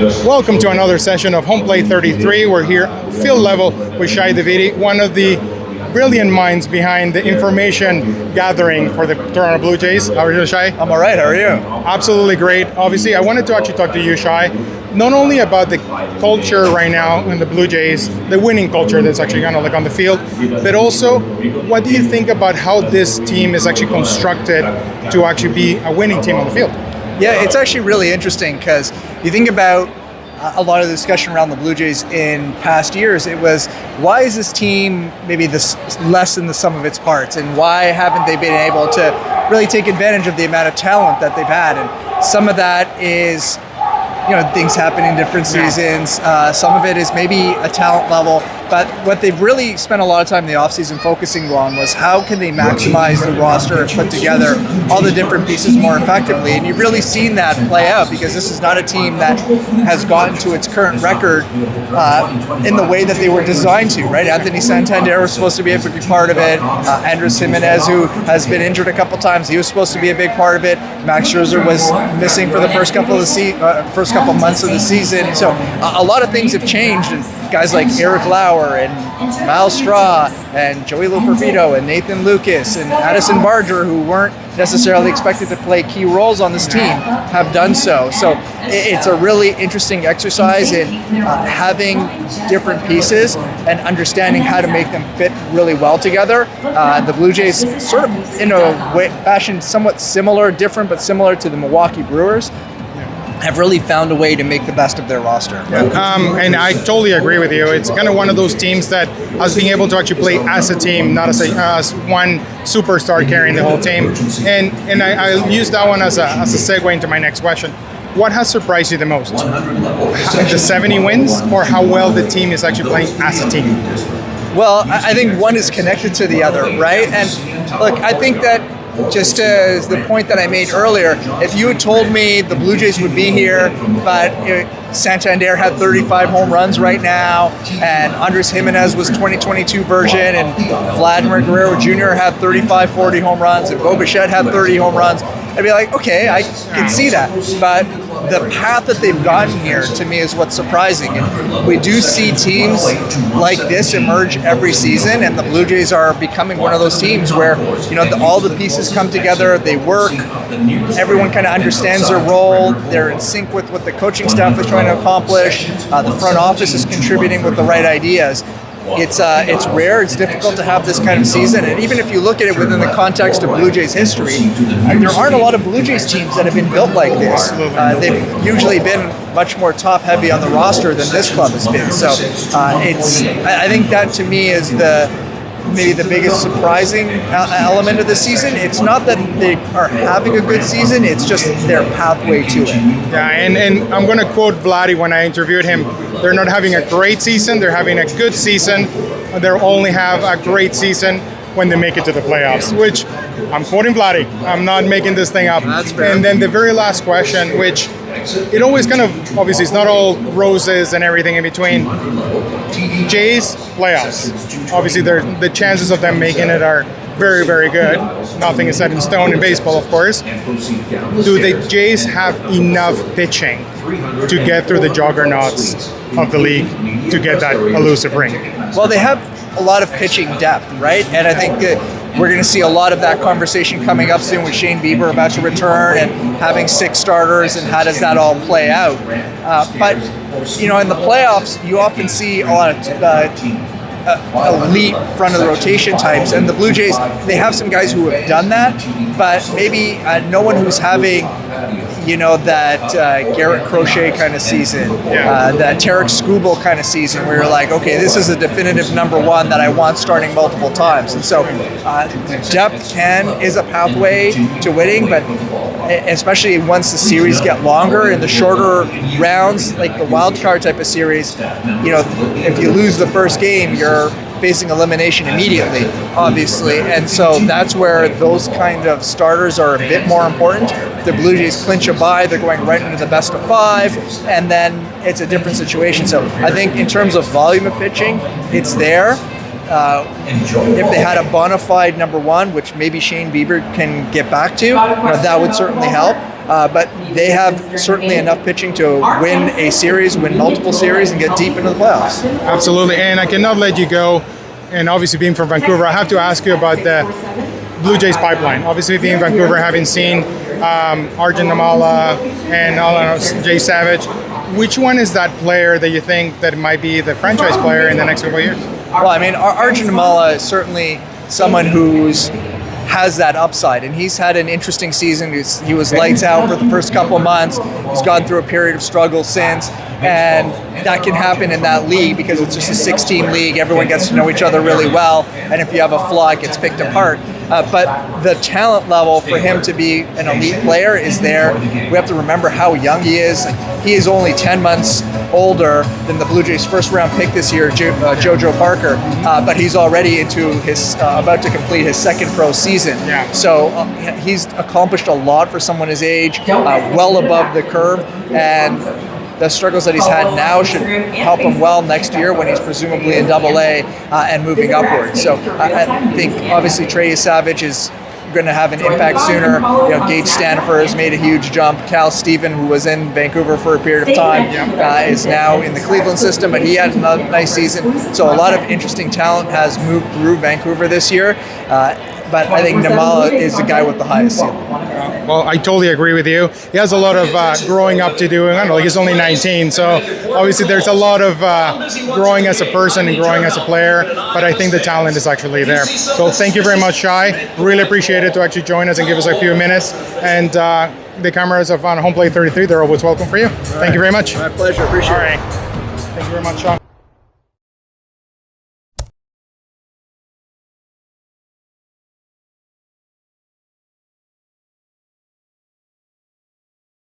Welcome to another session of Home Plate 33. We're here field level with Shi Davidi, one of the brilliant minds behind the information gathering for the Toronto Blue Jays. How are you, Shi? I'm all right. How are you? Absolutely great. Obviously, I wanted to actually talk to you, Shi, not only about the culture right now in the Blue Jays, the winning culture that's actually kind of like on the field, but also what do you think about how this team is actually constructed to actually be a winning team on the field? Yeah, it's actually really interesting because you think about a lot of the discussion around the Blue Jays in past years. It was, why is this team maybe this less than the sum of its parts, and why haven't they been able to really take advantage of the amount of talent that they've had? And some of that is, things happen in different seasons. Some of it is maybe a talent level, but what they've really spent a lot of time in the offseason focusing on was how can they maximize the roster and put together all the different pieces more effectively. And you've really seen that play out, because this is not a team that has gotten to its current record in the way that they were designed to, right? Anthony Santander was supposed to be able to be part of it. Andres Jimenez, who has been injured a couple times, he was supposed to be a big part of it. Max Scherzer was missing for the first couple months of the season. So a lot of things have changed, and guys like Eric Lauer and Miles Straw and Joey Luperfido and Nathan Lucas and Addison Barger, who weren't necessarily expected to play key roles on this team, have done so. So it's a really interesting exercise in having different pieces and understanding how to make them fit really well together. The Blue Jays, sort of in a way, fashion somewhat similar, different but similar to the Milwaukee Brewers, have really found a way to make the best of their roster. And I totally agree with you. It's kind of one of those teams that us being able to actually play as a team, not as one superstar carrying the whole team. And I use that one as a segue into my next question. What has surprised you the most? The 70 wins, or how well the team is actually playing as a team? Well, I think one is connected to the other, right? And look, I think that just as the point that I made earlier, if you had told me the Blue Jays would be here, but Santander had 35 home runs right now, and Andres Jimenez was 2022 version, and Vladimir Guerrero Jr. had 35, 40 home runs, and Bo Bichette had 30 home runs, I'd be like, okay, I can see that. But the path that they've gotten here, to me, is what's surprising. And we do see teams like this emerge every season, and the Blue Jays are becoming one of those teams where, all the pieces come together, they work, everyone kind of understands their role, they're in sync with what the coaching staff is trying to accomplish, the front office is contributing with the right ideas. It's rare, it's difficult to have this kind of season, and even if you look at it within the context of Blue Jays history, there aren't a lot of Blue Jays teams that have been built like this. They've usually been much more top-heavy on the roster than this club has been. So I think that, to me, is maybe the biggest surprising element of the season. It's not that they are having a good season, it's just their pathway to it. Yeah, and I'm going to quote Vladdy when I interviewed him. They're not having a great season, they're having a good season. They'll only have a great season when they make it to the playoffs, which I'm quoting Vladdy. I'm not making this thing up. That's fair. And then the very last question, which it always kind of, obviously it's not all roses and everything in between. Jays, playoffs. Obviously the chances of them making it are very, very good. Nothing is set in stone in baseball, of course. Do the Jays have enough pitching to get through the juggernauts of the league to get that elusive ring? Well, they have a lot of pitching depth, right? And I think that we're going to see a lot of that conversation coming up soon with Shane Bieber about to return and having 6 starters, and how does that all play out. But in the playoffs, you often see a lot of elite front of the rotation types, and the Blue Jays, they have some guys who have done that, but maybe no one who's having that Garrett Crochet kind of season, that Tarek Skubal kind of season, where you're like, okay, this is a definitive number one that I want starting multiple times. And so depth is a pathway to winning, but especially once the series get longer in the shorter rounds, like the wild card type of series, if you lose the first game, you're facing elimination immediately, obviously. And so that's where those kind of starters are a bit more important. If the Blue Jays clinch a bye, they're going right into the best of 5, and then it's a different situation. So I think in terms of volume of pitching, it's there. If they had a bona fide number one, which maybe Shane Bieber can get back to, that would certainly help. but they have certainly enough pitching to win a series, win multiple series, and get deep into the playoffs. Absolutely, and I cannot let you go. And obviously, being from Vancouver, I have to ask you about the Blue Jays pipeline. Obviously, being in Vancouver, having seen Arjun Namala and Jay Savage, which one is that player that you think that might be the franchise player in the next couple of years? Well, I mean, Arjun Namala is certainly someone who's has that upside, and he's had an interesting season. He was lights out for the first couple of months. He's gone through a period of struggle since, and that can happen in that league because it's just a 6-team league. Everyone gets to know each other really well, and if you have a flaw, it gets picked apart. But the talent level for him to be an elite player is there. We have to remember how young he is. He is only 10 months older than the Blue Jays' first-round pick this year, JoJo Parker, but he's already into his about to complete his second pro season. Yeah. So he's accomplished a lot for someone his age, well above the curve, and the struggles that he's had now should help him well next year when he's presumably in Double-A and moving upwards. So I think obviously Trey Savage is going to have an impact sooner. Gage Stanifer has made a huge jump. Cal Steven, who was in Vancouver for a period of time, is now in the Cleveland system, but he had another nice season. So a lot of interesting talent has moved through Vancouver this year. But I think Namala is the guy with the highest ceiling. Well, I totally agree with you. He has a lot of growing up to do. I don't know, he's only 19, so obviously there's a lot of growing as a person and growing as a player, but I think the talent is actually there. So thank you very much, Shai. Really appreciate it to actually join us and give us a few minutes. And the cameras of on Home Plate 33, they're always welcome for you. Thank you very much. My pleasure. Appreciate it. All right. Thank you very much, Sean.